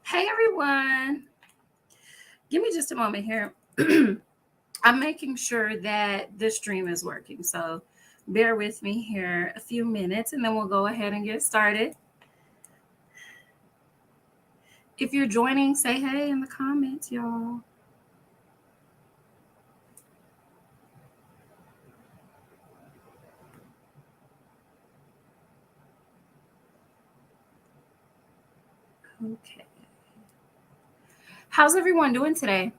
Hey everyone, give me just a moment here. I'm making sure that this stream is working, so bear with me here a few minutes and then we'll go ahead and get started. If you're joining, say hey in the comments, y'all. Okay. How's everyone doing today?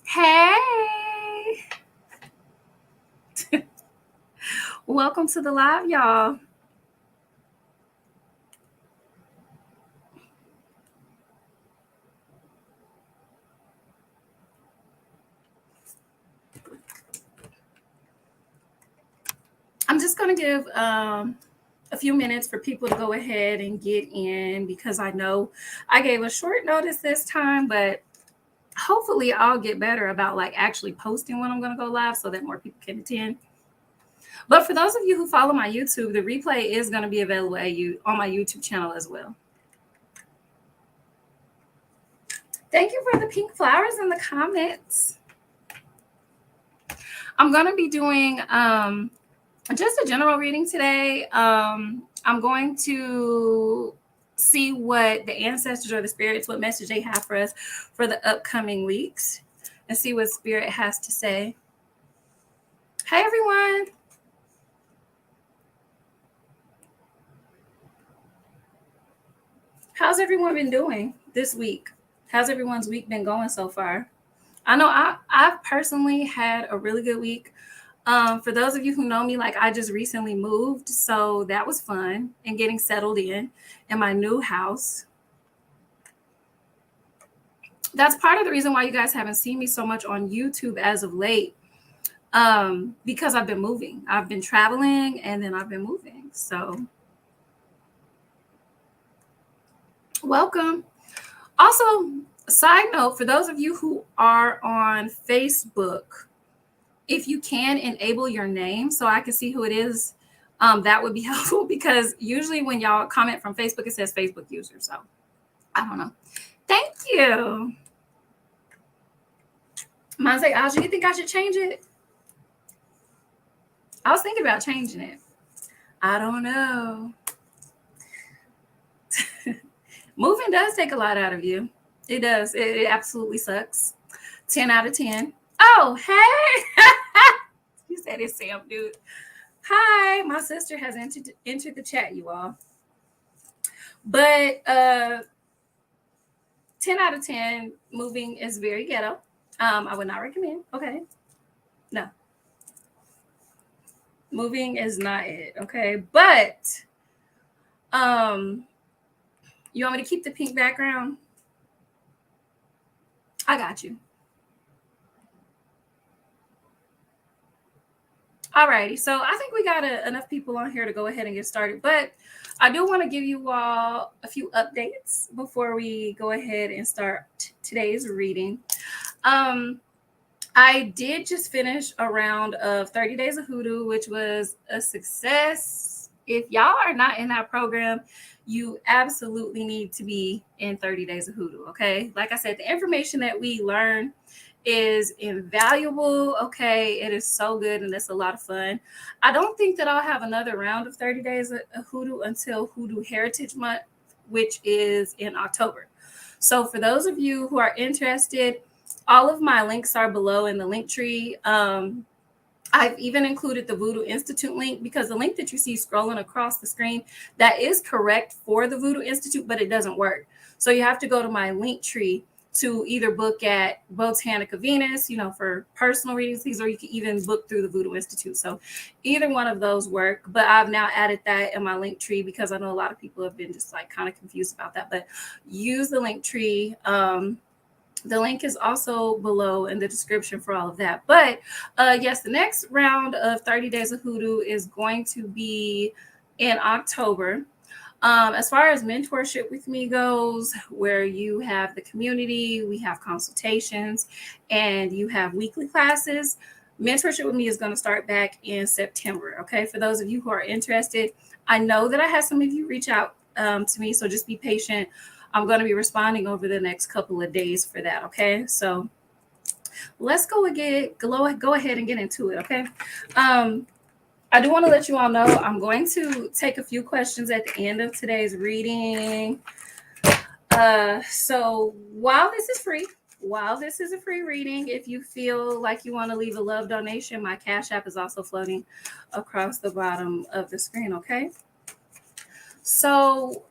Hey! Welcome to the live, y'all. I'm just going to give a few minutes for people to go ahead and get in because I know I gave a short notice this time, but hopefully I'll get better about like actually posting when I'm going to go live so that more people can attend. But for those of you who follow my YouTube, the replay is going to be available on my YouTube channel as well. Thank you for the pink flowers in the comments. I'm going to be doing just a general reading today. I'm going to see what the ancestors or the spirits, what message they have for us for the upcoming weeks and see what spirit has to say. Hey, everyone. How's everyone been doing this week? How's everyone's week been going so far? I know I've personally had a really good week. For those of you who know me, like I just recently moved, so that was fun and getting settled in my new house. That's part of the reason why you guys haven't seen me so much on YouTube as of late, because I've been moving. I've been traveling and then I've been moving. So welcome. Also, side note, for those of you who are on Facebook, if you can enable your name so I can see who it is, that would be helpful because usually when y'all comment from Facebook, it says Facebook user. So I don't know. Thank you. Mine's like, Aja, you think I should change it? I was thinking about changing it. I don't know. Moving does take a lot out of you. It does. It absolutely sucks. 10 out of 10. Oh, hey. You said it's Sam, dude. Hi, my sister has entered the chat, you all. But 10 out of 10, moving is very ghetto. I would not recommend. Okay. No. Moving is not it. Okay. But you want me to keep the pink background? I got you. Alrighty, so I think we got enough people on here to go ahead and get started, but I do want to give you all a few updates before we go ahead and start today's reading. I did just finish a round of 30 Days of Hoodoo, which was a success. If y'all are not in that program, you absolutely need to be in 30 Days of Hoodoo, okay? Like I said, the information that we learn is invaluable. Okay, it is so good and it's a lot of fun. I don't think that I'll have another round of 30 Days of Hoodoo until Hoodoo Heritage Month, which is in October. So for those of you who are interested, all of my links are below in the link tree. I've even included the Voodoo Institute link because the link that you see scrolling across the screen, that is correct for the Voodoo Institute, but it doesn't work. So you have to go to my link tree to either book at Botanica Venus, for personal readings, or you can even book through the Voodoo Institute. So either one of those work, but I've now added that in my link tree because I know a lot of people have been just like kind of confused about that, but use the link tree. The link is also below in the description for all of that. But yes, the next round of 30 Days of Hoodoo is going to be in October. As far as mentorship with me goes, where you have the community, we have consultations, and you have weekly classes, mentorship with me is going to start back in September. Okay, for those of you who are interested, I know that I had some of you reach out to me, so just be patient. I'm going to be responding over the next couple of days for that. Okay, so let's go ahead and get into it. Okay. I do want to let you all know I'm going to take a few questions at the end of today's reading. So while this is a free reading, if you feel like you want to leave a love donation, my Cash App is also floating across the bottom of the screen. Okay. So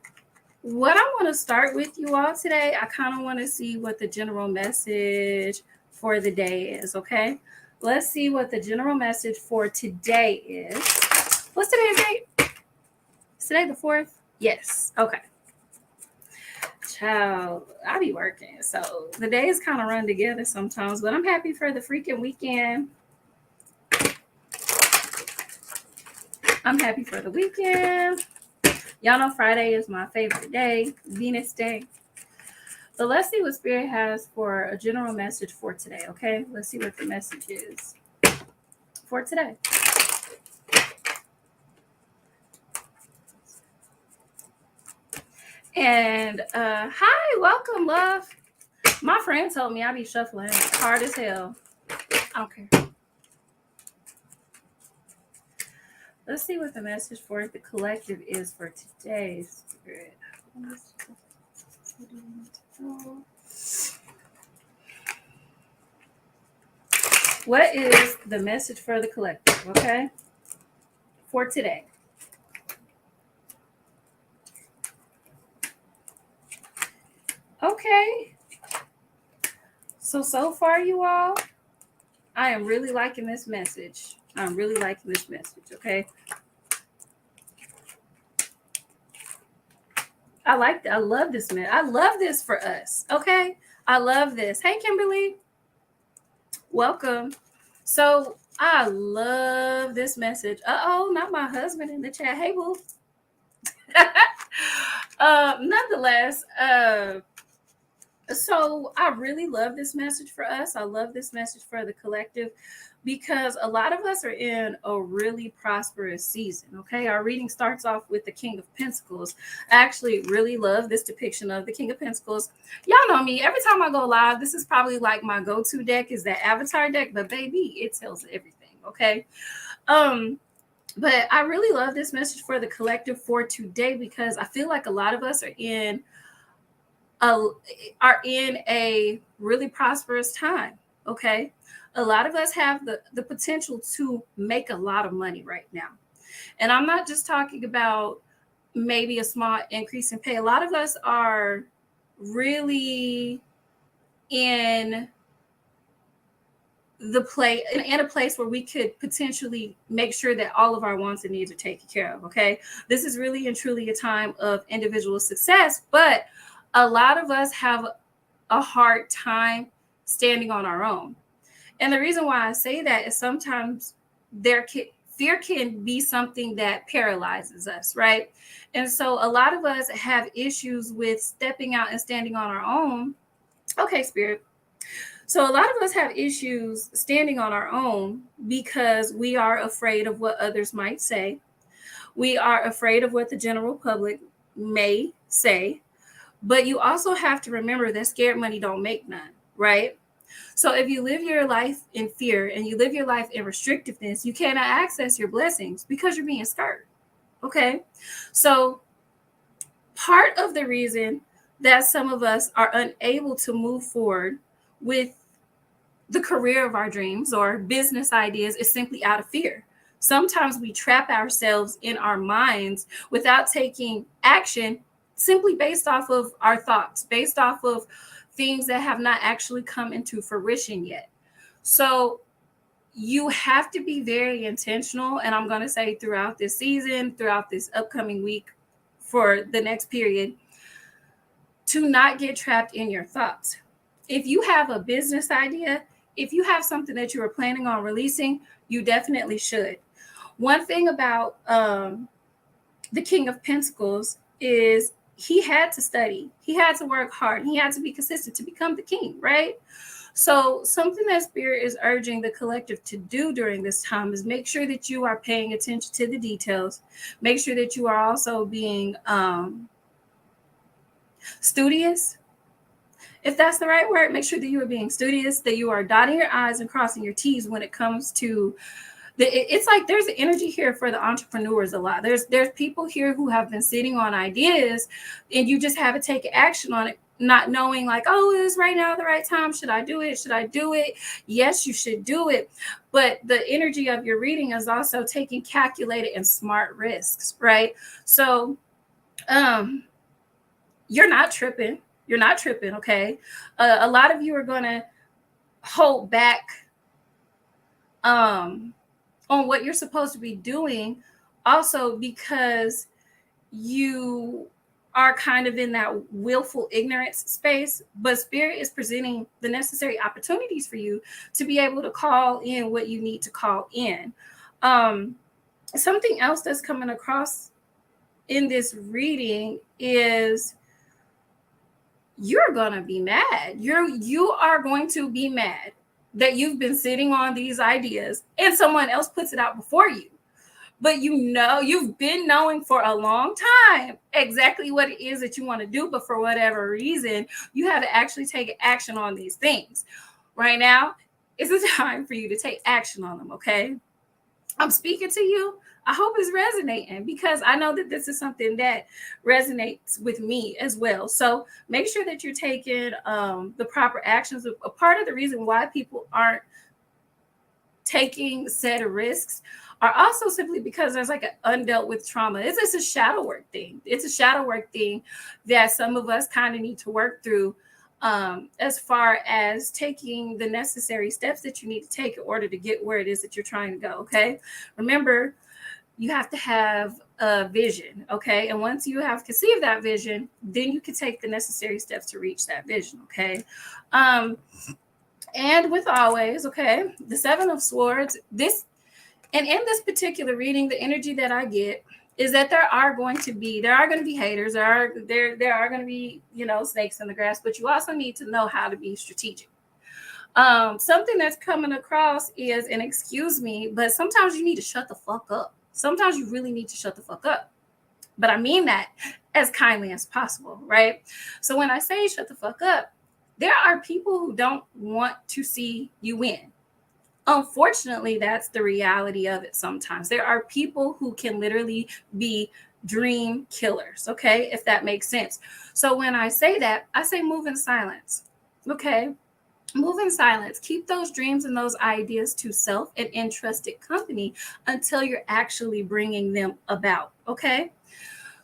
what I want to start with you all today, I kind of want to see what the general message for the day is. Okay. Let's see what the general message for today is. What's today's date? Is today the 4th? Yes. Okay. Child, I be working, so the days kind of run together sometimes, but I'm happy for the freaking weekend. I'm happy for the weekend. Y'all know Friday is my favorite day, Venus Day. So let's see what Spirit has for a general message for today, okay? Let's see what the message is for today. And hi, welcome, love. My friend told me I be shuffling hard as hell. I don't care. Let's see what the message for the collective is for today, Spirit. What is the message for the collective, okay? For today. Okay. So far, you all, I am really liking this message. Okay? I love this, man. I love this for us, okay? I love this. Hey, Kimberly. Welcome. So I love this message. Not my husband in the chat. Hey, boo. Nonetheless, so I really love this message for us. I love this message for the collective because a lot of us are in a really prosperous season. Okay, our reading starts off with the King of Pentacles. I actually really love this depiction of the King of Pentacles. Y'all know me. Every time I go live, this is probably like my go-to deck is that Avatar deck, but baby, it tells everything. Okay. But I really love this message for the collective for today because I feel like a lot of us are in a really prosperous time. Okay, a lot of us have the potential to make a lot of money right now, and I'm not just talking about maybe a small increase in pay. A lot of us are really in in a place where we could potentially make sure that all of our wants and needs are taken care of. Okay, this is really and truly a time of individual success, but a lot of us have a hard time standing on our own. And the reason why I say that is sometimes fear can be something that paralyzes us, right? And so a lot of us have issues with stepping out and standing on our own. Okay, Spirit. So a lot of us have issues standing on our own because we are afraid of what others might say. We are afraid of what the general public may say. But you also have to remember that scared money don't make none, right? So if you live your life in fear and you live your life in restrictiveness, you cannot access your blessings because you're being scared. Okay. So part of the reason that some of us are unable to move forward with the career of our dreams or business ideas is simply out of fear. Sometimes we trap ourselves in our minds without taking action simply based off of our thoughts, based off of things that have not actually come into fruition yet. So you have to be very intentional. And I'm going to say throughout this season, throughout this upcoming week, for the next period, to not get trapped in your thoughts. If you have a business idea, if you have something that you are planning on releasing, you definitely should. One thing about the King of Pentacles is he had to study, he had to work hard, he had to be consistent to become the king, right? So something that Spirit is urging the collective to do during this time is make sure that you are paying attention to the details. Make sure that you are also being Studious, if that's the right word, make sure that you are being studious, that you are dotting your I's and crossing your T's when it comes to it's like there's an energy here for the entrepreneurs a lot. There's people here who have been sitting on ideas and you just haven't taken action on it, not knowing like, oh, is right now the right time? Should I do it? Should I do it? Yes, you should do it. But the energy of your reading is also taking calculated and smart risks, right? So you're not tripping. You're not tripping, okay? A lot of you are going to hold back on what you're supposed to be doing, also because you are kind of in that willful ignorance space, but Spirit is presenting the necessary opportunities for you to be able to call in what you need to call in. Something else that's coming across in this reading is you're gonna be mad. You are going to be mad that you've been sitting on these ideas and someone else puts it out before you. But you've been knowing for a long time exactly what it is that you want to do, but for whatever reason, you have to actually take action on these things. Right now, it's a time for you to take action on them, okay? I'm speaking to you. I hope it's resonating because I know that this is something that resonates with me as well. So make sure that you're taking the proper actions. A part of the reason why people aren't taking said risks are also simply because there's like an undealt with trauma. It's a shadow work thing. It's a shadow work thing that some of us kind of need to work through as far as taking the necessary steps that you need to take in order to get where it is that you're trying to go. Okay. Remember, you have to have a vision. Okay. And once you have conceived that vision, then you can take the necessary steps to reach that vision. Okay. And with always, okay, the Seven of Swords, and in this particular reading, the energy that I get is that there are going to be haters, there are going to be, snakes in the grass, but you also need to know how to be strategic. Something that's coming across is, and excuse me, but sometimes you need to shut the fuck up. Sometimes you really need to shut the fuck up. But I mean that as kindly as possible, right? So when I say shut the fuck up, there are people who don't want to see you win. Unfortunately, that's the reality of it sometimes. There are people who can literally be dream killers, okay? If that makes sense. So when I say that, I say move in silence, okay? Move in silence. Keep those dreams and those ideas to self and in trusted company until you're actually bringing them about, okay?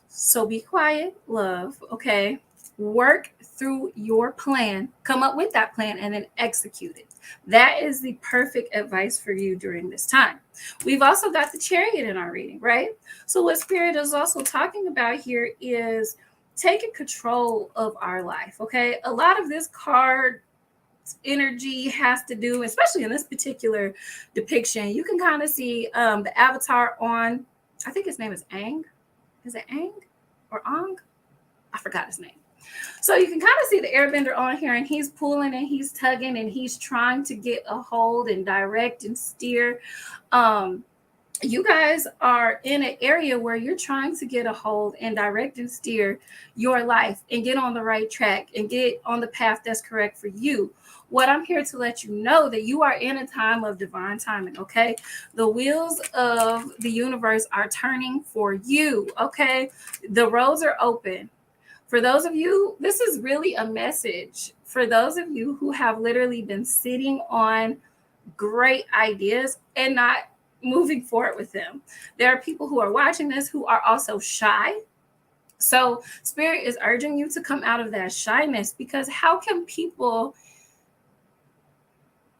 So be quiet, love, okay? Work through your plan, come up with that plan, and then execute it. That is the perfect advice for you during this time. We've also got the Chariot in our reading, right? So what Spirit is also talking about here is taking control of our life, okay? A lot of this card energy has to do, especially in this particular depiction, you can kind of see the avatar on, I think his name is Aang. Is it Aang or Ang? I forgot his name. So you can kind of see the airbender on here, and he's pulling and he's tugging and he's trying to get a hold and direct and steer. You guys are in an area where you're trying to get a hold and direct and steer your life and get on the right track and get on the path that's correct for you. What I'm here to let you know that you are in a time of divine timing, okay? The wheels of the universe are turning for you, okay? The roads are open. For those of you, this is really a message for those of you who have literally been sitting on great ideas and not moving forward with them. There are people who are watching this who are also shy. So Spirit is urging you to come out of that shyness, because how can people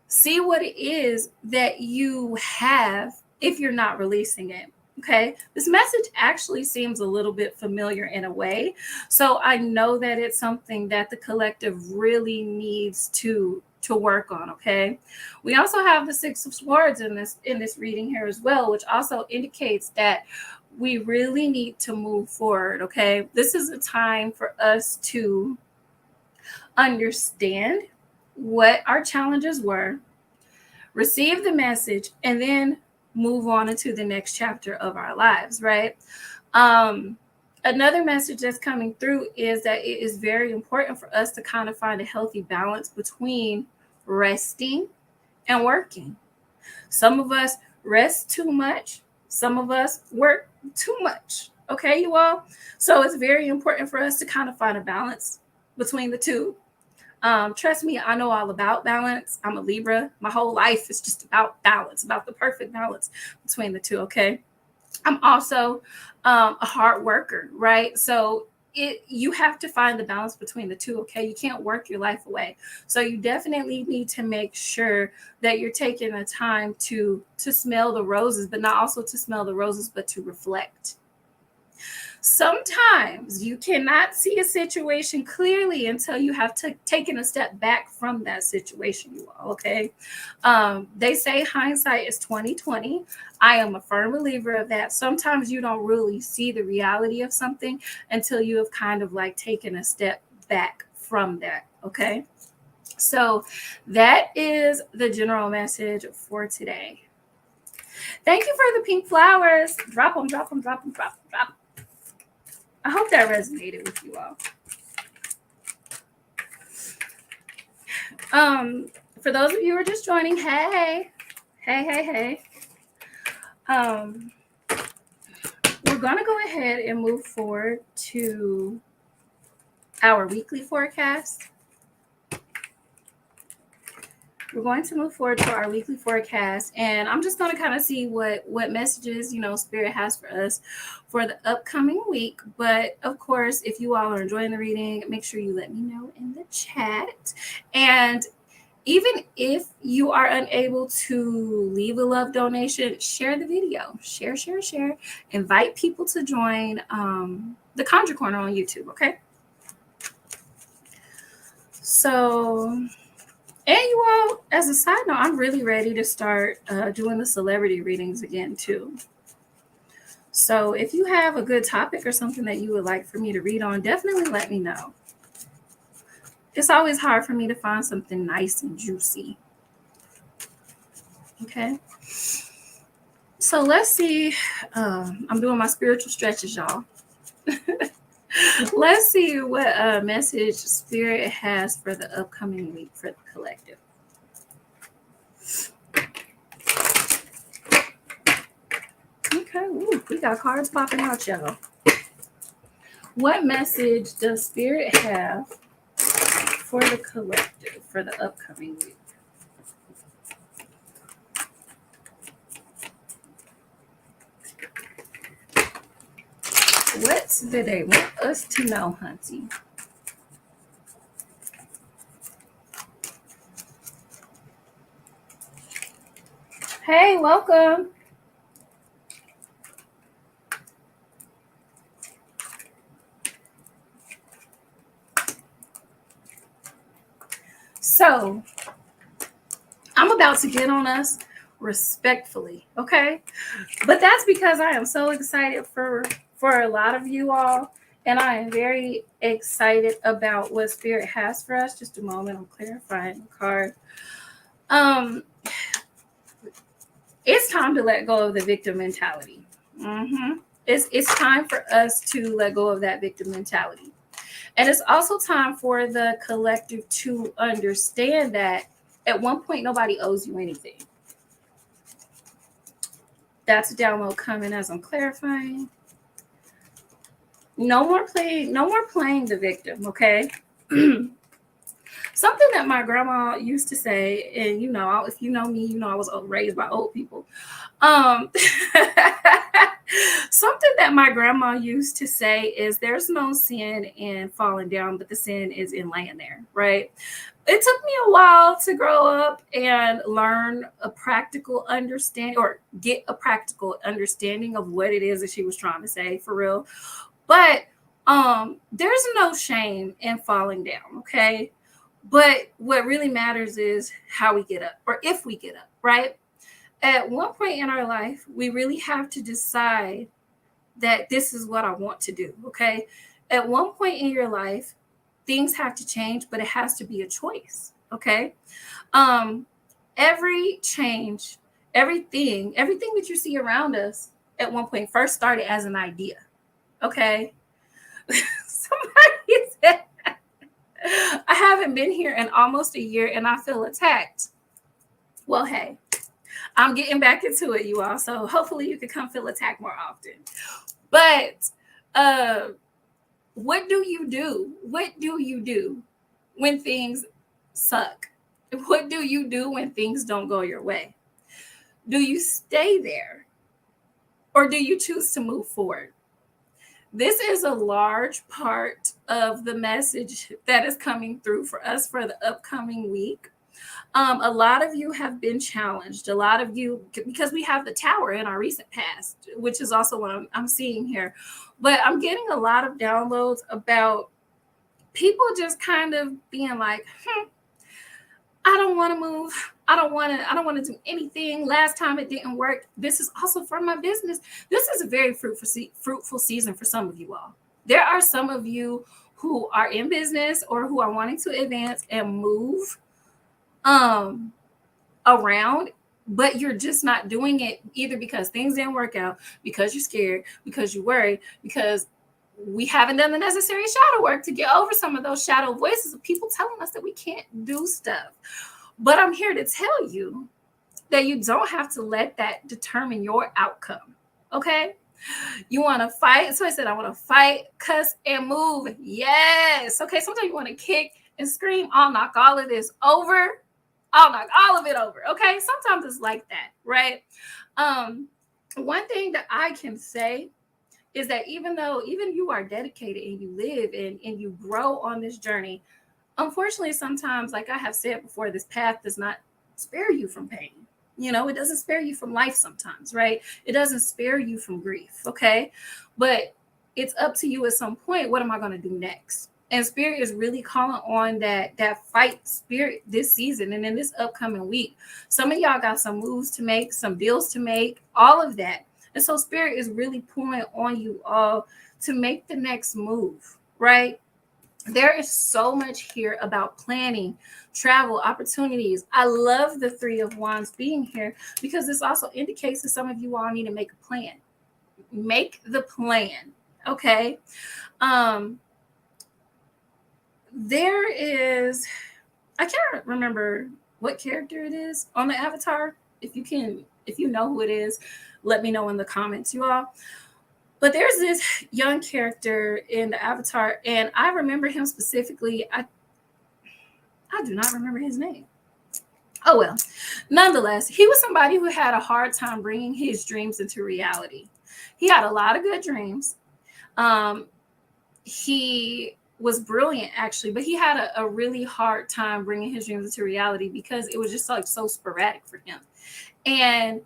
see what it is that you have if you're not releasing it? Okay, this message actually seems a little bit familiar in a way. So I know that it's something that the collective really needs to work on. Okay, we also have the Six of Swords in this reading here as well, which also indicates that we really need to move forward. Okay, this is a time for us to understand what our challenges were, receive the message, and then move on into the next chapter of our lives, right? Another message that's coming through is that it is very important for us to kind of find a healthy balance between resting and working. Some of us rest too much, some of us work too much. Okay, you all? So it's very important for us to kind of find a balance between the two. Trust me, I know all about balance. I'm a Libra. My whole life is just about balance, about the perfect balance between the two. Okay. I'm also a hard worker, right? So you have to find the balance between the two. Okay, you can't work your life away. So you definitely need to make sure that you're taking the time to smell the roses, but not also to smell the roses, but to reflect. Sometimes you cannot see a situation clearly until you have taken a step back from that situation, you all. Okay. They say hindsight is 2020. I am a firm believer of that. Sometimes you don't really see the reality of something until you have kind of like taken a step back from that. Okay. So that is the general message for today. Thank you for the pink flowers. Drop them, drop them, drop them, drop them, drop them. I hope that resonated with you all. For those of you who are just joining, hey. We're gonna go ahead and move forward to our weekly forecast. We're going to move forward to our weekly forecast, and I'm just going to kind of see what messages Spirit has for us for the upcoming week. But of course, if you all are enjoying the reading, make sure you let me know in the chat. And even if you are unable to leave a love donation, share the video. Share. Invite people to join the Conjure Corner on YouTube. Okay. So. And you all, as a side note, I'm really ready to start doing the celebrity readings again, too. So if you have a good topic or something that you would like for me to read on, definitely let me know. It's always hard for me to find something nice and juicy. Okay. So let's see. I'm doing my spiritual stretches, y'all. Let's see what message Spirit has for the upcoming week for the collective. Okay, ooh, we got cards popping out, y'all. What message does Spirit have for the collective for the upcoming week? What do they want us to know, Hunty? Hey, welcome. So, I'm about to get on us respectfully, okay? But that's because I am so excited for a lot of you all, and I am very excited about what Spirit has for us. Just a moment, I'm clarifying the card. It's time to let go of the victim mentality. It's time for us to let go of that victim mentality. And it's also time for the collective to understand that at one point, nobody owes you anything. That's a download coming as I'm clarifying. No more playing the victim, okay? Something that my grandma used to say, and if you know me, I was raised by old people. Something that my grandma used to say is there's no sin in falling down, but the sin is in laying there, right? It took me a while to grow up and learn a practical understanding or get a practical understanding of what it is that she was trying to say, for real. But there's no shame in falling down, okay? But what really matters is how we get up, or if we get up, right? At one point in our life, we really have to decide that this is what I want to do, okay? At one point in your life, things have to change, but it has to be a choice, okay? Every change, everything that you see around us at one point first started as an idea, okay? Somebody said, I haven't been here in almost a year and I feel attacked. Well, hey, I'm getting back into it, you all. So hopefully you can come feel attacked more often. But what do you do? What do you do when things suck? What do you do when things don't go your way? Do you stay there or do you choose to move forward? This is a large part of the message that is coming through for us for the upcoming week. A lot of you have been challenged. A lot of you, because we have the tower in our recent past, which is also what I'm seeing here. But I'm getting a lot of downloads about people just kind of being like, I don't want to move. I don't want to do anything. Last time it didn't work. This is also for my business. This is a very fruitful season for some of you all. There are some of you who are in business or who are wanting to advance and move around, but you're just not doing it either because things didn't work out, because you're scared, because you're worried, because we haven't done the necessary shadow work to get over some of those shadow voices of people telling us that we can't do stuff. But I'm here to tell you that you don't have to let that determine your outcome. Okay? You want to fight. So I said, I want to fight, cuss, and move. Yes. Okay. Sometimes you want to kick and scream. I'll knock all of this over. I'll knock all of it over. Okay. Sometimes it's like that, right? One thing that I can say is that even you are dedicated and you live and you grow on this journey, unfortunately, sometimes, like I have said before, this path does not spare you from pain. It doesn't spare you from life sometimes, right? It doesn't spare you from grief, okay? But it's up to you at some point, what am I going to do next? And Spirit is really calling on that fight spirit this season and in this upcoming week. Some of y'all got some moves to make, some deals to make, all of that. And so Spirit is really pulling on you all to make the next move, right? There is so much here about planning, travel, opportunities. I love the Three of Wands being here because this also indicates that some of you all need to make a plan. Make the plan, okay? There is, I can't remember what character it is on the avatar. If you know who it is, let me know in the comments, you all. But there's this young character in the avatar, and I remember him specifically. I do not remember his name. Oh, well. Nonetheless, he was somebody who had a hard time bringing his dreams into reality. He had a lot of good dreams. He was brilliant, actually, but he had a really hard time bringing his dreams into reality because it was just like so sporadic for him. And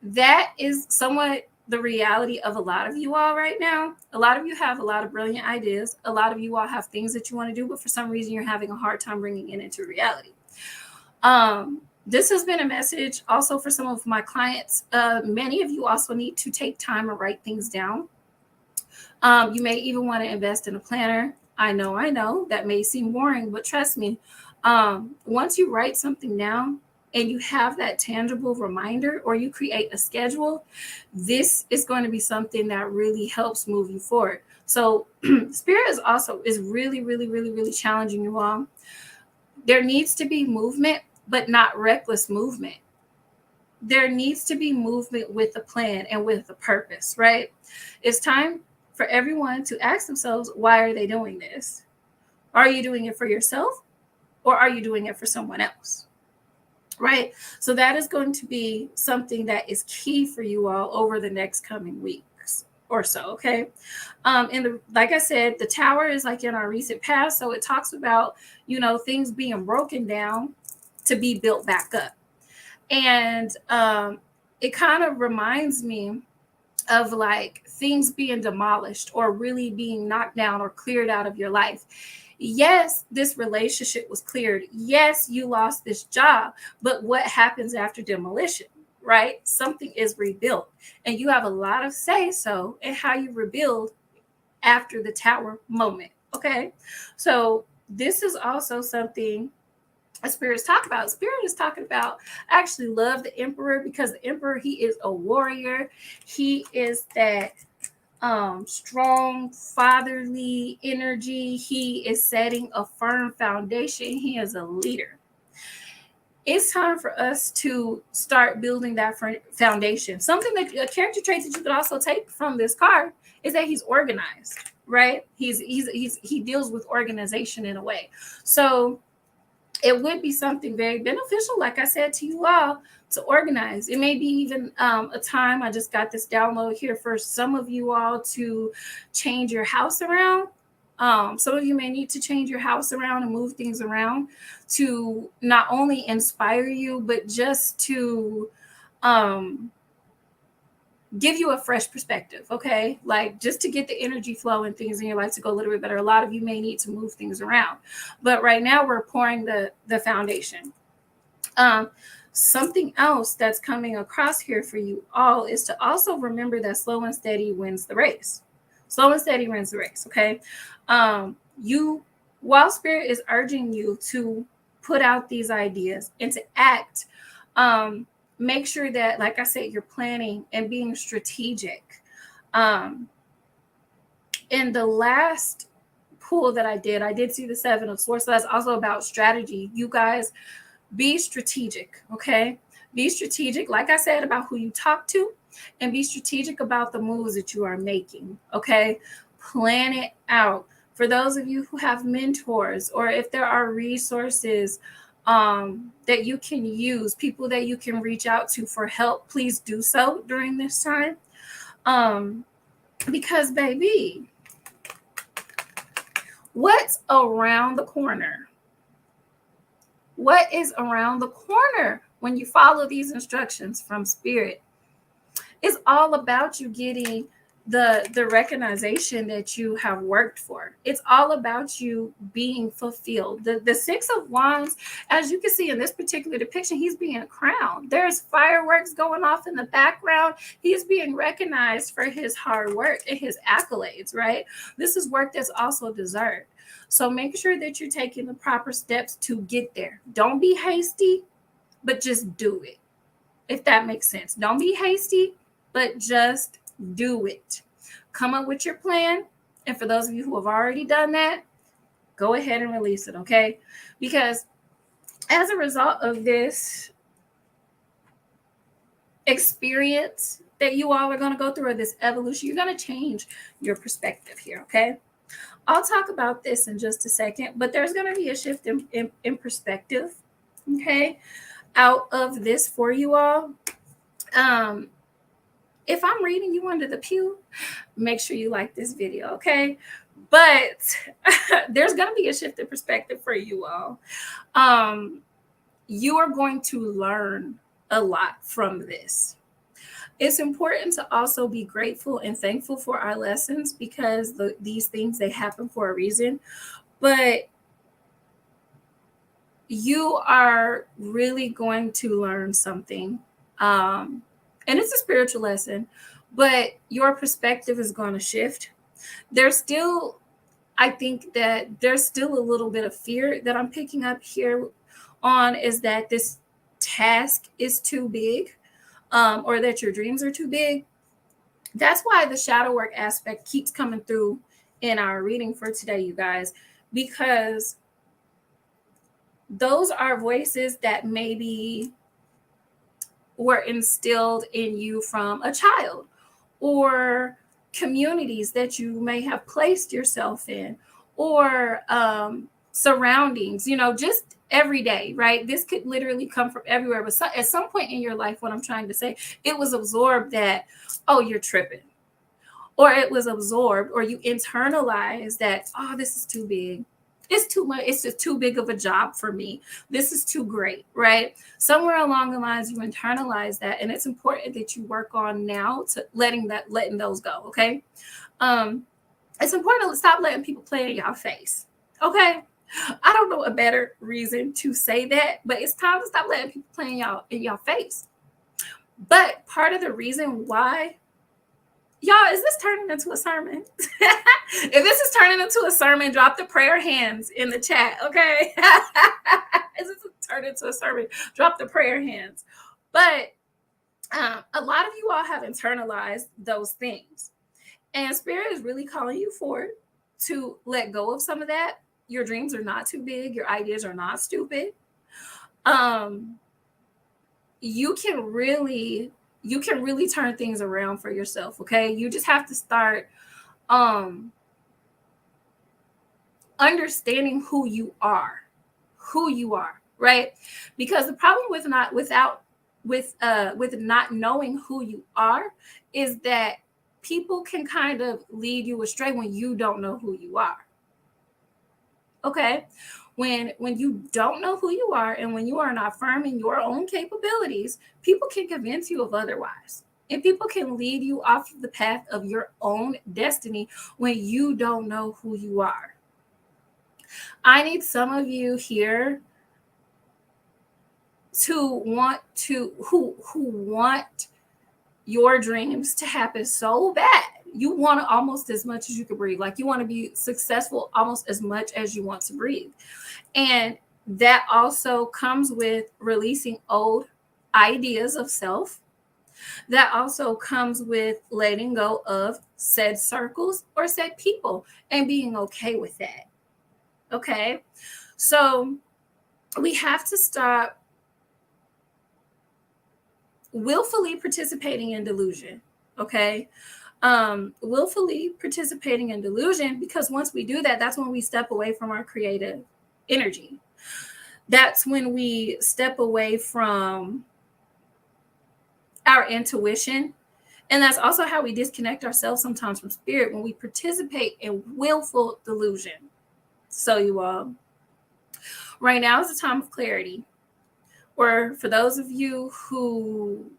that is somewhat the reality of a lot of you all right now. A lot of you have a lot of brilliant ideas. A lot of you all have things that you want to do, but for some reason you're having a hard time bringing it into reality. This has been a message also for some of my clients. Many of you also need to take time and write things down. You may even want to invest in a planner. I know that may seem boring, but trust me, once you write something down, and you have that tangible reminder or you create a schedule, this is going to be something that really helps move you forward. So Spirit is really, really, really, really challenging you all. There needs to be movement, but not reckless movement. There needs to be movement with a plan and with a purpose, right? It's time for everyone to ask themselves, why are they doing this? Are you doing it for yourself or are you doing it for someone else? Right. So that is going to be something that is key for you all over the next coming weeks or so. Okay. Like I said, the tower is like in our recent past. So it talks about, things being broken down to be built back up. And it kind of reminds me of like things being demolished or really being knocked down or cleared out of your life. Yes, this relationship was cleared. Yes, you lost this job. But what happens after demolition, right? Something is rebuilt. And you have a lot of say-so in how you rebuild after the tower moment, okay? So this is also something Spirit is talking about. Spirit is talking about, I actually love the Emperor because the Emperor, he is a warrior. He is that strong fatherly energy. He is setting a firm foundation. He is a leader. It's time for us to start building that foundation. Something that a character trait that you could also take from this card is that he's organized, right? He deals with organization in a way. So it would be something very beneficial, like I said to you all, to organize. It may be even a time, I just got this download here for some of you all to change your house around. Some of you may need to change your house around and move things around to not only inspire you, but just to give you a fresh perspective, okay? Like just to get the energy flow and things in your life to go a little bit better. A lot of you may need to move things around, but right now we're pouring the foundation. Something else that's coming across here for you all is to also remember that slow and steady wins the race. Slow and steady wins the race, okay? While Spirit is urging you to put out these ideas and to act, make sure that, like I said, you're planning and being strategic. In the last pull that I did see the 7 of Swords. So that's also about strategy. You guys, be strategic, okay? Be strategic, like I said, about who you talk to, and be strategic about the moves that you are making, okay? Plan it out. For those of you who have mentors, or if there are resources that you can use, people that you can reach out to for help, please do so during this time. Because, baby, what's around the corner? What is around the corner when you follow these instructions from Spirit? It's all about you getting the recognition that you have worked for. It's all about you being fulfilled. The 6 of Wands, as you can see in this particular depiction, he's being crowned. There's fireworks going off in the background. He's being recognized for his hard work and his accolades, right? This is work that's also deserved. So make sure that you're taking the proper steps to get there. Don't be hasty, but just do it. If that makes sense. Don't be hasty, but just do it. Come up with your plan. And for those of you who have already done that, go ahead and release it, okay? Because as a result of this experience that you all are going to go through, or this evolution, you're going to change your perspective here, okay? I'll talk about this in just a second, but there's going to be a shift in perspective, okay, out of this for you all. If I'm reading you under the pew, make sure you like this video, okay? But there's going to be a shift in perspective for you all. You are going to learn a lot from this. It's important to also be grateful and thankful for our lessons, because these things, they happen for a reason. But you are really going to learn something. And it's a spiritual lesson, but your perspective is going to shift. I think that there's still a little bit of fear that I'm picking up here on, is that this task is too big. Or that your dreams are too big. That's why the shadow work aspect keeps coming through in our reading for today, you guys, because those are voices that maybe were instilled in you from a child, or communities that you may have placed yourself in, or surroundings, just every day, right? This could literally come from everywhere. But at some point in your life, what I'm trying to say, it was absorbed that, oh, you're tripping. Or it was absorbed, or you internalized that, oh, this is too big. It's too much. It's just too big of a job for me. This is too great, right? Somewhere along the lines, you internalize that. And it's important that you work on now to letting those go, okay? It's important to stop letting people play in your face, okay? I don't know a better reason to say that, but it's time to stop letting people play in your face. But part of the reason why, y'all, is this turning into a sermon? If this is turning into a sermon, drop the prayer hands in the chat, okay? Is this turning into a sermon? Drop the prayer hands. But a lot of you all have internalized those things. And spirit is really calling you forward to let go of some of that. Your dreams are not too big. Your ideas are not stupid. You can really turn things around for yourself. Okay. You just have to start understanding who you are, right? Because the problem with not knowing who you are is that people can kind of lead you astray when you don't know who you are. Okay. When you don't know who you are and when you are not firm in your own capabilities, people can convince you of otherwise. And people can lead you off the path of your own destiny when you don't know who you are. I need some of you here who want your dreams to happen so bad. You want it almost as much as you can breathe. Like you want to be successful almost as much as you want to breathe. And that also comes with releasing old ideas of self. That also comes with letting go of said circles or said people and being okay with that. Okay. So we have to stop willfully participating in delusion. Okay. Willfully participating in delusion, because once we do that, that's when we step away from our creative energy. That's when we step away from our intuition. And that's also how we disconnect ourselves sometimes from spirit, when we participate in willful delusion. So you all, right now is the time of clarity. Or for those of you who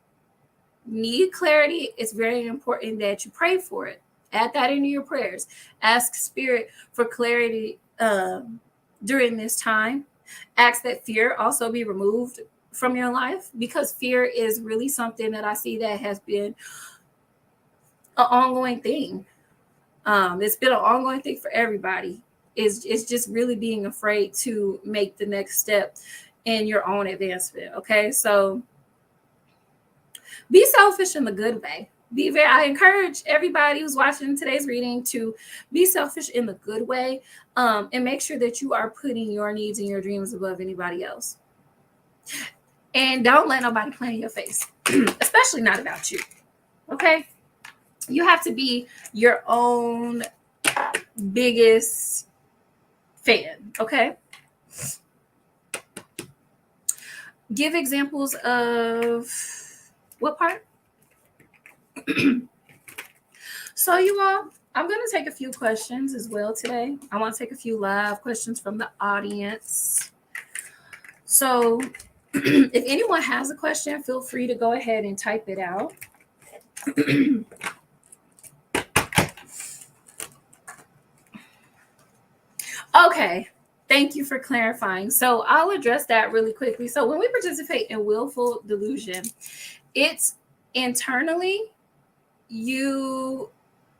need clarity, it's very important that you pray for it. Add that into your prayers. Ask spirit for clarity during this time. Ask that fear also be removed from your life, because fear is really something that I see that has been an ongoing thing. It's been an ongoing thing for everybody. It's just really being afraid to make the next step in your own advancement. Okay, so be selfish in the good way. I encourage everybody who's watching today's reading to be selfish in the good way, and make sure that you are putting your needs and your dreams above anybody else. And don't let nobody play in your face, especially not about you. Okay? You have to be your own biggest fan. Okay? Give examples of what part? So you all, I'm going to take a few questions as well today. I want to take a few live questions from the audience. So if anyone has a question, feel free to go ahead and type it out. Okay. Thank you for clarifying. So I'll address that really quickly. So when we participate in willful delusion, it's internally, you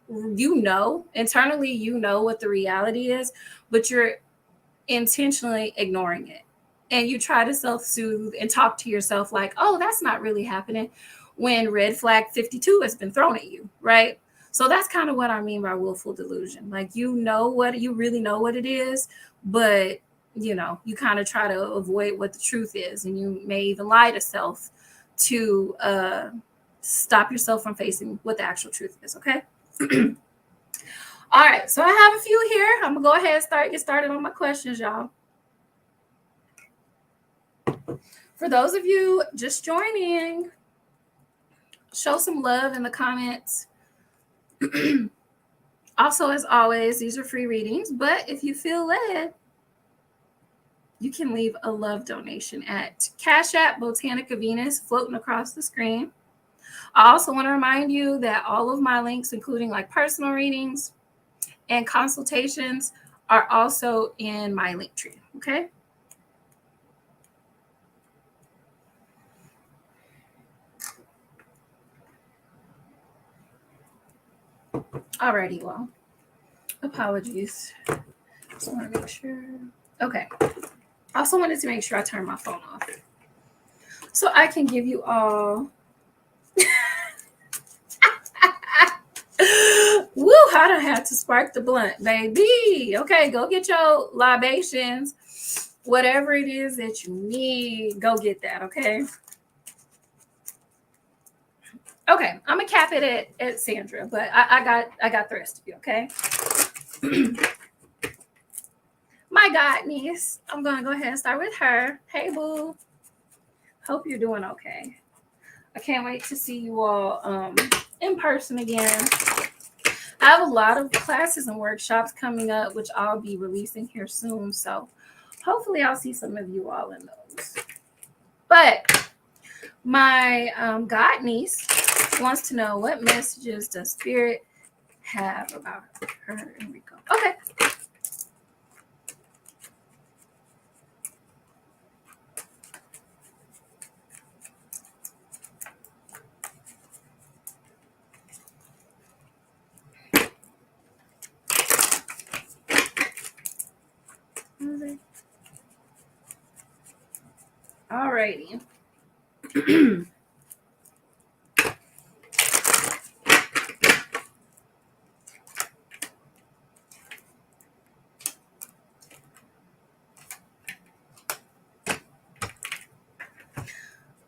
know what the reality is, but you're intentionally ignoring it. And you try to self-soothe and talk to yourself like, oh, that's not really happening, when red flag 52 has been thrown at you, right? So that's kind of what I mean by willful delusion. Like, you really know what it is, but you kind of try to avoid what the truth is. And you may even lie to self to stop yourself from facing what the actual truth is. Okay. All right. So I have a few here. I'm gonna go ahead and get started on my questions, y'all. For those of you just joining, show some love in the comments. Also, as always, these are free readings, but if you feel led, you can leave a love donation at Cash App Botanica Venus, floating across the screen. I also want to remind you that all of my links, including like personal readings and consultations, are also in my link tree. Okay. Alrighty, well, apologies. Just want to make sure. Okay. Also wanted to make sure I turn my phone off so I can give you all Woo, I done had to spark the blunt, baby. Okay, go get your libations. Whatever it is that you need, go get that, okay? Okay, I'm gonna cap it at Sandra, but I got the rest of you, okay? My god niece. I'm gonna go ahead and start with her. Hey boo. Hope you're doing okay. I can't wait to see you all in person again. I have a lot of classes and workshops coming up, which I'll be releasing here soon. So hopefully I'll see some of you all in those. But my god niece wants to know, what messages does Spirit have about her and Rico? Okay. Alrighty.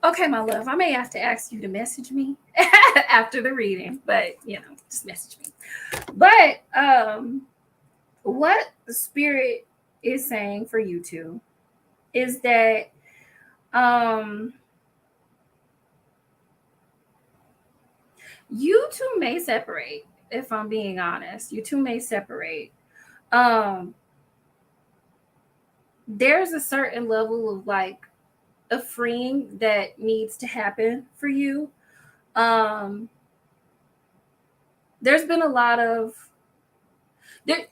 Okay, my love, I may have to ask you to message me after the reading, but just message me. But what the Spirit is saying for you two is that you two may separate. If I'm being honest, you two may separate. There's a certain level of like a freeing that needs to happen for you. There's been a lot of there.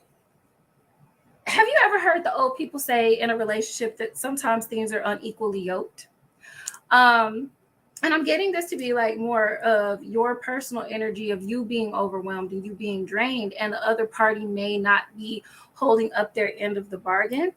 Have you ever heard the old people say in a relationship that sometimes things are unequally yoked? And I'm getting this to be like more of your personal energy of you being overwhelmed and you being drained, and the other party may not be holding up their end of the bargain.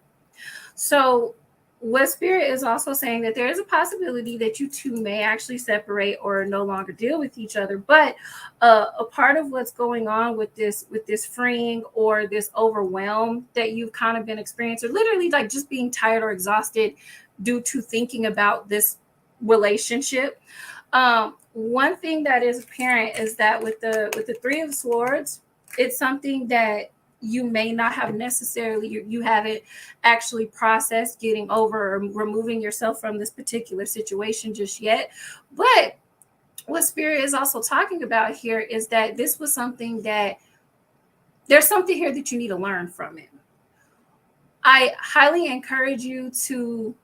So what Spirit is also saying, that there is a possibility that you two may actually separate or no longer deal with each other. But a part of what's going on with this freeing or this overwhelm that you've kind of been experiencing, or literally like just being tired or exhausted due to thinking about this relationship. One thing that is apparent is that with the Three of Swords, it's something that you may not have necessarily, you haven't actually processed getting over or removing yourself from this particular situation just yet. But what Spirit is also talking about here is that this was something that there's something here that you need to learn from it. I highly encourage you to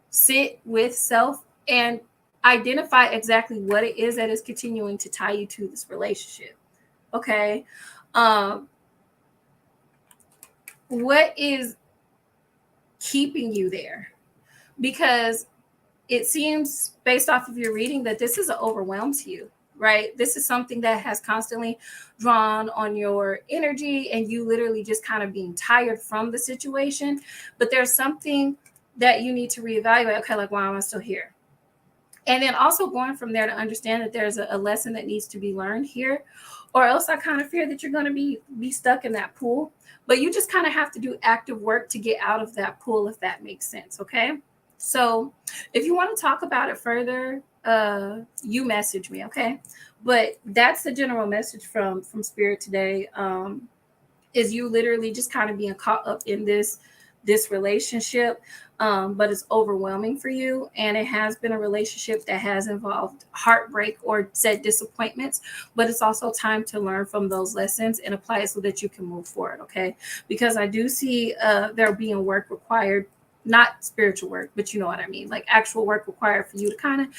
sit with self and identify exactly what it is that is continuing to tie you to this relationship. Okay. What is keeping you there? Because it seems, based off of your reading, that this is an overwhelm to you, right? This is something that has constantly drawn on your energy, and you literally just kind of being tired from the situation. But there's something that you need to reevaluate. Okay, like, why am I still here? And then also going from there to understand that there's a lesson that needs to be learned here, or else I kind of fear that you're going to be stuck in that pool. But you just kind of have to do active work to get out of that pool, if that makes sense. Okay. So if you want to talk about it further, you message me. Okay. But that's the general message from Spirit today. Is you literally just kind of being caught up in this relationship, but it's overwhelming for you, and it has been a relationship that has involved heartbreak or said disappointments, but it's also time to learn from those lessons and apply it so that you can move forward. Okay, because I do see there being work required, not spiritual work, but you know what I mean, like actual work required for you to kind of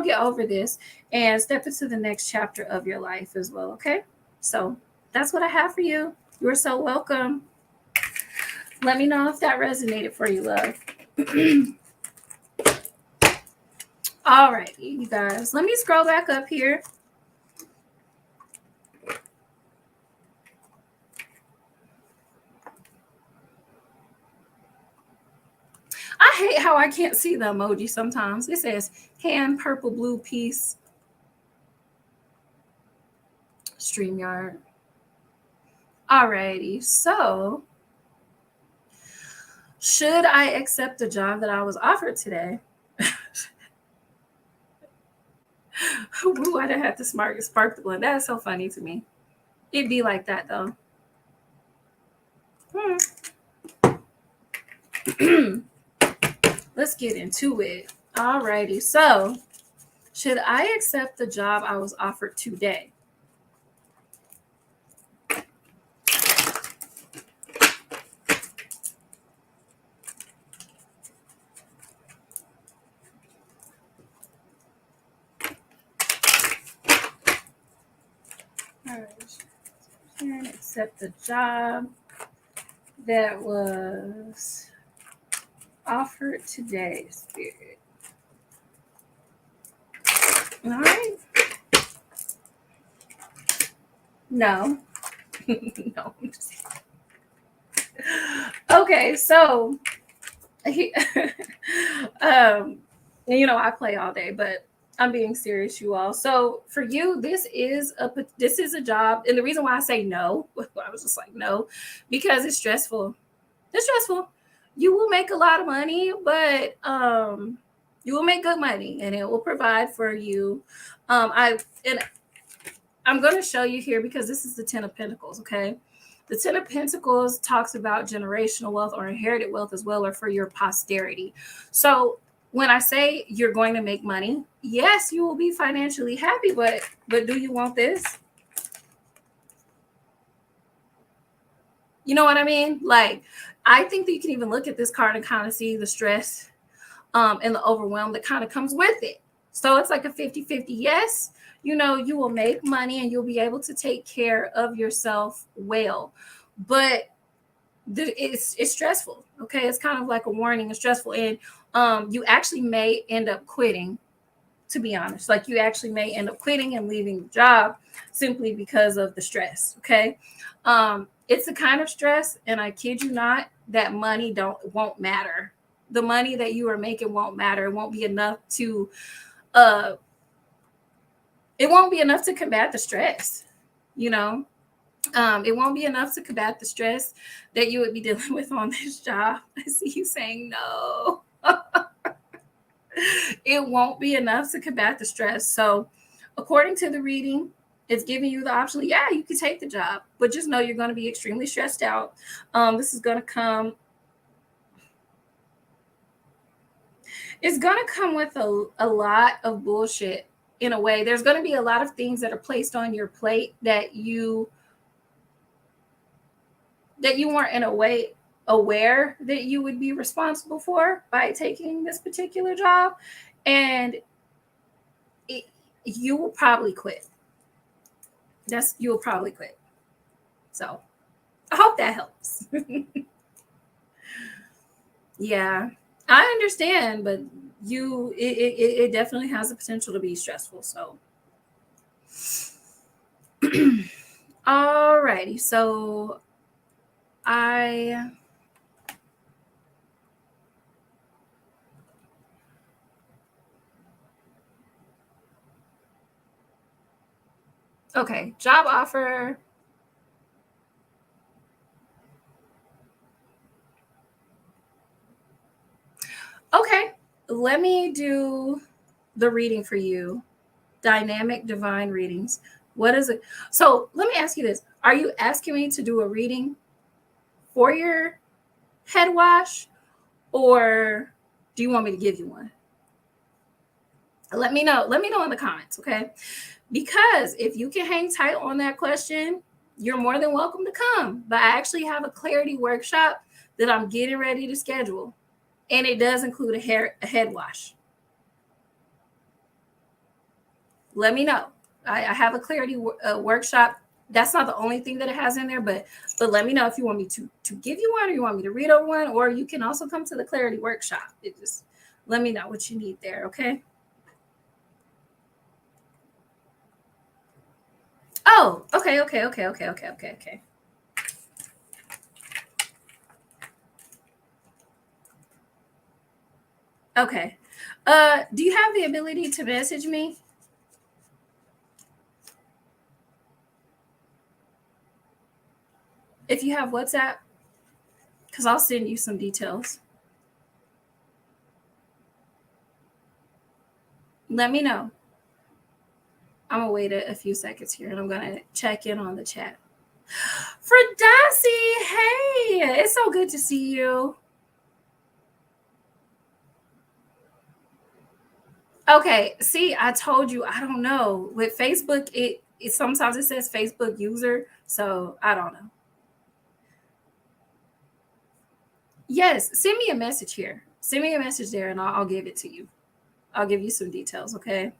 get over this and step into the next chapter of your life as well. Okay, so that's what I have for you. You're so welcome. Let me know if that resonated for you, love. All right, you guys. Let me scroll back up here. I hate how I can't see the emoji sometimes. It says hand, purple, blue, peace. StreamYard. Alrighty. So, should I accept the job that I was offered today? Ooh, I didn't have to spark the blunt. That's so funny to me. It'd be like that though. Let's get into it. Alrighty. So, should I accept the job I was offered today? Alright. And accept the job that was offered today, Spirit. All right. No. No. Okay, so I play all day, but I'm being serious, you all. So for you, this is a job, and the reason why I say no, I was just like no, because it's stressful. It's stressful. You will make a lot of money, but you will make good money, and it will provide for you. I'm going to show you here because this is the Ten of Pentacles. Okay, the Ten of Pentacles talks about generational wealth or inherited wealth as well, or for your posterity. So when I say you're going to make money, yes, you will be financially happy, but do you want this? You know what I mean? Like, I think that you can even look at this card and kind of see the stress and the overwhelm that kind of comes with it. So it's like a 50-50. Yes, you will make money and you'll be able to take care of yourself well, but it's stressful. Okay, it's kind of like a warning. It's stressful, and you actually may end up quitting. To be honest, like you actually may end up quitting and leaving the job simply because of the stress. Okay, it's a kind of stress, and I kid you not, that money won't matter. The money that you are making won't matter. It won't be enough to combat the stress. It won't be enough to combat the stress that you would be dealing with on this job. I see you saying no. It won't be enough to combat the stress. So according to the reading, it's giving you the option. Yeah, you can take the job, but just know you're going to be extremely stressed out. This is going to come. It's going to come with a lot of bullshit in a way. There's going to be a lot of things that are placed on your plate that you weren't in a way aware that you would be responsible for by taking this particular job. And you will probably quit. You will probably quit. So I hope that helps. Yeah, I understand, but it definitely has the potential to be stressful. So alrighty, so okay, job offer. Okay, let me do the reading for you. Dynamic divine readings. What is it? So let me ask you this. Are you asking me to do a reading for your head wash, or do you want me to give you one? Let me know. Let me know in the comments, okay? Because if you can hang tight on that question, you're more than welcome to come. But I actually have a clarity workshop that I'm getting ready to schedule, and it does include a head wash. Let me know. I have a clarity workshop. That's not the only thing that it has in there, but let me know if you want me to give you one, or you want me to read over one, or you can also come to the clarity workshop. Just let me know what you need there, okay? Oh, okay. Okay. Do you have the ability to message me? If you have WhatsApp, because I'll send you some details. Let me know. I'm gonna wait a few seconds here and I'm gonna check in on the chat. For Darcy, hey, it's so good to see you. Okay, see, I told you, I don't know. With Facebook, it sometimes it says Facebook user, so I don't know. Yes, send me a message here. Send me a message there and I'll give it to you. I'll give you some details, okay?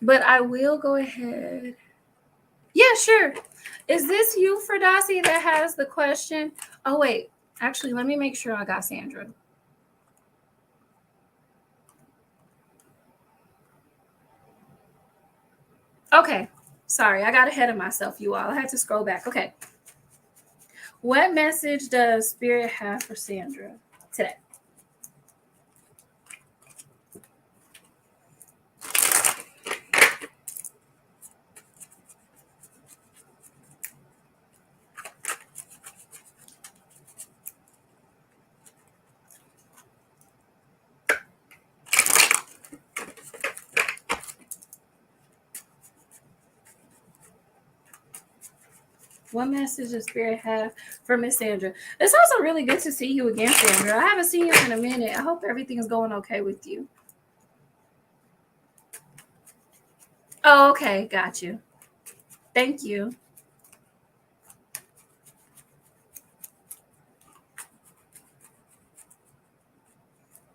But I will go ahead. Yeah, sure. Is this you, for Darcy, that has the question? Oh, wait. Actually, let me make sure I got Sandra. Okay. Sorry, I got ahead of myself, you all. I had to scroll back. Okay. What message does Spirit have for Sandra today? What message does Spirit have for Miss Sandra? It's also really good to see you again, Sandra. I haven't seen you in a minute. I hope everything is going okay with you. Oh, okay. Got you. Thank you.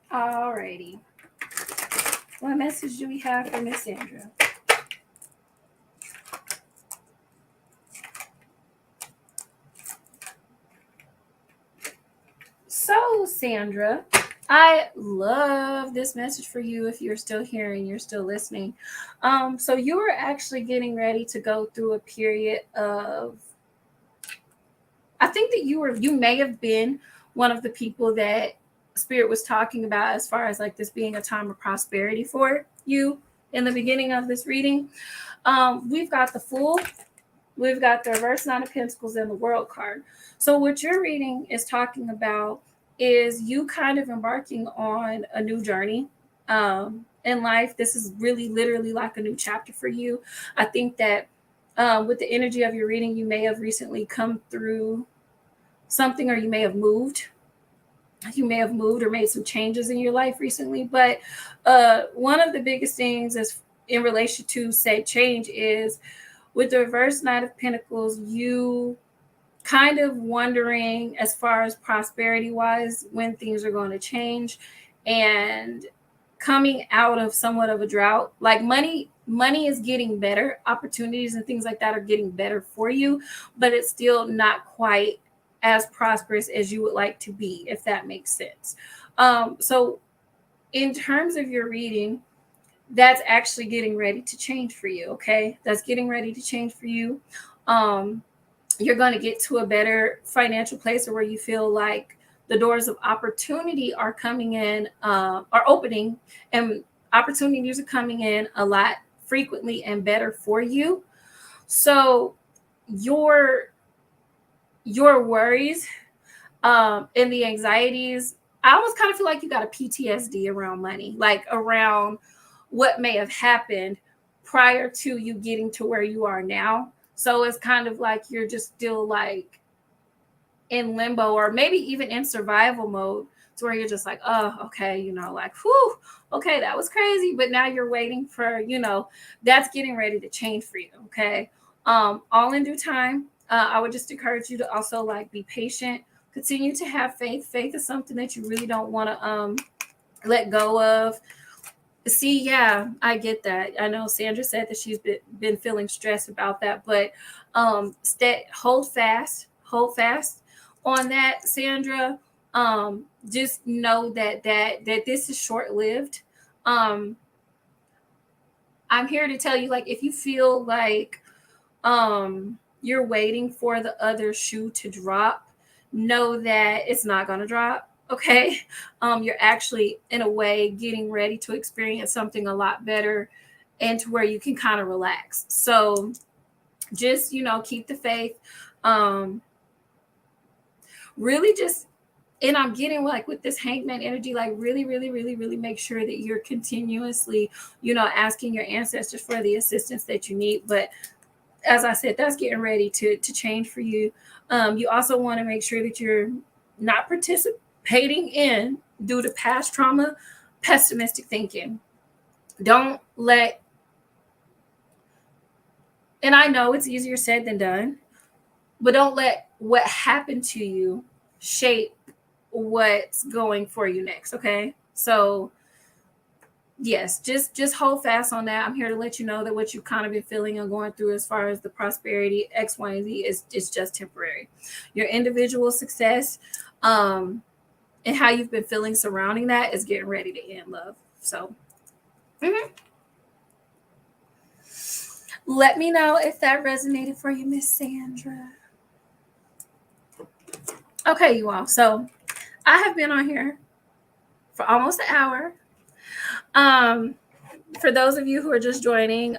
Alrighty. What message do we have for Miss Sandra? So, Sandra, I love this message for you if you're still here and you're still listening. So you were actually getting ready to go through a period of, I think that you may have been one of the people that Spirit was talking about as far as like this being a time of prosperity for you in the beginning of this reading. We've got the Fool, we've got the reverse Nine of Pentacles, and the World card. So what your reading is talking about is you kind of embarking on a new journey in life. This is really literally like a new chapter for you. I think that with the energy of your reading, you may have recently come through something, or you may have moved. You may have moved or made some changes in your life recently. But one of the biggest things is in relation to say change is with the reverse Knight of Pentacles, you kind of wondering as far as prosperity wise when things are going to change, and coming out of somewhat of a drought. Like money is getting better, opportunities and things like that are getting better for you, but it's still not quite as prosperous as you would like to be, if that makes sense. So in terms of your reading, that's actually getting ready to change for you. Okay, that's getting ready to change for you. You're going to get to a better financial place, or where you feel like the doors of opportunity are coming in, are opening, and opportunities are coming in a lot frequently and better for you. So your worries and the anxieties, I almost kind of feel like you got a PTSD around money, like around what may have happened prior to you getting to where you are now. So it's kind of like you're just still like in limbo, or maybe even in survival mode, to where you're just like, oh, okay, like, whew, okay, that was crazy. But now you're waiting for, that's getting ready to change for you. Okay. All in due time. I would just encourage you to also like be patient, continue to have faith. Faith is something that you really don't want to let go of. See, yeah, I get that. I know Sandra said that she's been feeling stressed about that, but hold fast on that, Sandra. Just know that this is short lived. I'm here to tell you, like, if you feel like you're waiting for the other shoe to drop, know that it's not going to drop. Okay. You're actually in a way getting ready to experience something a lot better, and to where you can kind of relax. So just, keep the faith. Really just, and I'm getting like with this hangman energy, like really, really, really, really make sure that you're continuously, asking your ancestors for the assistance that you need. But as I said, that's getting ready to change for you. You also want to make sure that you're not participating in, due to past trauma, pessimistic thinking. Don't let, and I know it's easier said than done, but don't let what happened to you shape what's going for you next. Okay. So yes, just hold fast on that. I'm here to let you know that what you've kind of been feeling and going through as far as the prosperity X, Y, and Z is just temporary. Your individual success, and how you've been feeling surrounding that is getting ready to end, love. So let me know if that resonated for you, Miss Sandra. Okay, you all. So I have been on here for almost an hour. For those of you who are just joining,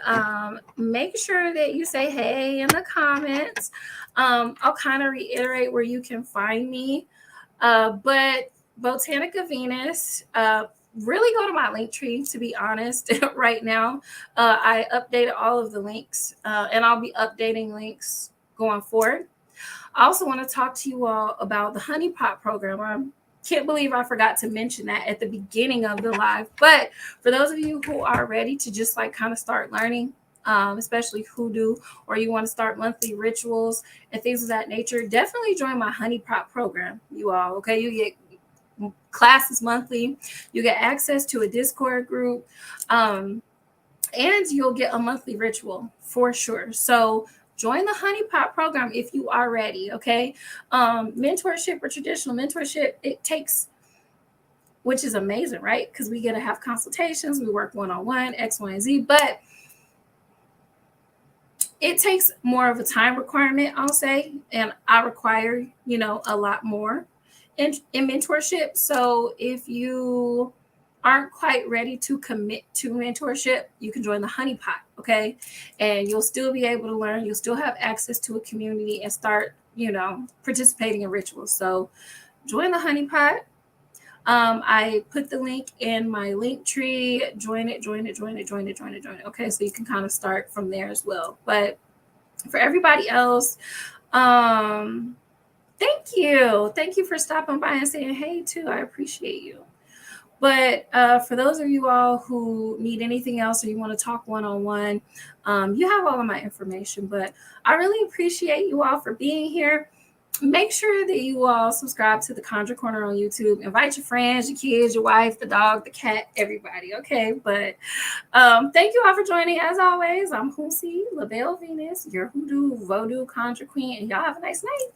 make sure that you say hey in the comments. I'll kind of reiterate where you can find me. But Botanica Venus, really go to my link tree, to be honest. Right now, I updated all of the links, and I'll be updating links going forward. I also want to talk to you all about the honeypot program. I can't believe I forgot to mention that at the beginning of the live. But for those of you who are ready to just like kind of start learning, especially hoodoo, or you want to start monthly rituals and things of that nature, definitely join my honeypot program, you all. Okay, you get classes monthly, you get access to a Discord group, and you'll get a monthly ritual for sure. So join the honeypot program if you are ready. Okay. Mentorship or traditional mentorship, it takes, which is amazing, right? Because we get to have consultations, we work one-on-one, X, Y, and Z, but it takes more of a time requirement, I'll say, and I require, a lot more in mentorship. So if you aren't quite ready to commit to mentorship, you can join the honeypot, okay? And you'll still be able to learn. You'll still have access to a community and start, participating in rituals. So join the honeypot. I put the link in my link tree. Join it. Okay, so you can kind of start from there as well. But for everybody else, thank you. Thank you for stopping by and saying hey too. I appreciate you. But for those of you all who need anything else or you want to talk one-on-one, you have all of my information. But I really appreciate you all for being here. Make sure that you all subscribe to the Conjure Corner on YouTube. Invite your friends, your kids, your wife, the dog, the cat, everybody. Okay. But thank you all for joining. As always, I'm Hoosie, LaBelle Venus, your hoodoo, voodoo, conjure queen, and y'all have a nice night.